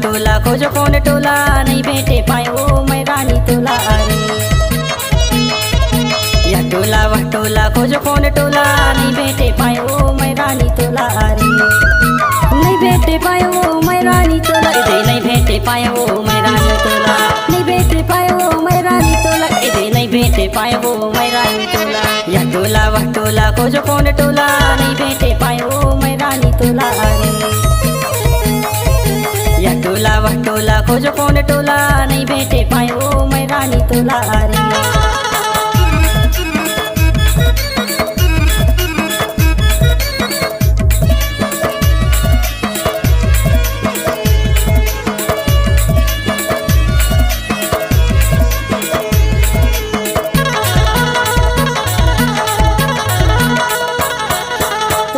टोला खोजो कौन टोला नहीं भेटे पाए वो मैं रानी तोला रे। या टोला वह टोला खोजो कौन टोला नहीं भेटे पाए वो मैं रानी तोला रे। नहीं भेटे पाए वो मैं रानी तोला इधे नहीं भेटे पाए वो मैं रानी तोला नहीं भेटे पाए वो मैं रानी तोला इधे नहीं भेटे पाए वो मैं रानी तोला। या टोला वह टोला खोजो कौन टोला नहीं भेटे पाए वो मैं रानी तोला रे। या टोला वह टोला खोजो कौन टोला नहीं भेटे पाए वो मैं रानी तोला रे।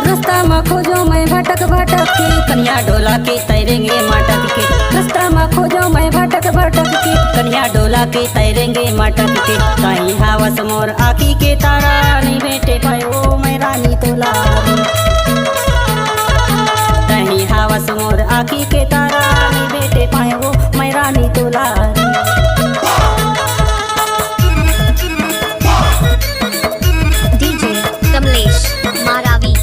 रास्ता में खोजो मैं भटक भटक के कन्या डोला के तैरेंगे मटक के। रास्ता में खोजो मैं भटक भटक के कन्या डोला के तैरेंगे मटक के। कहीं हवस मोर आखी के तारा नहीं भेटे पाए वो मैं रानी तोला रे। कहीं हवस मोर आखी के तारा नहीं भेटे पाए वो मैं रानी तोला रे। DJ कमलेश मारावी।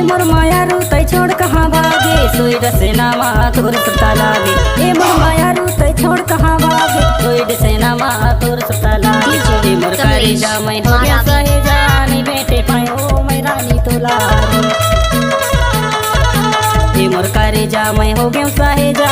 मोर माया रू तै छोड़ कहाँ भागे सोई डसेना मा तोर सता लागे। ए मोर माया रू तै छोड़ कहाँ भागे सोई डसेना मा तोर सता लागे। ए मोर करे जा मैं हो गया सहेजा नहीं भेटे पाए ओ मैं रानी तोला रे। ए मोर करे जा मैं हो गया सहेजा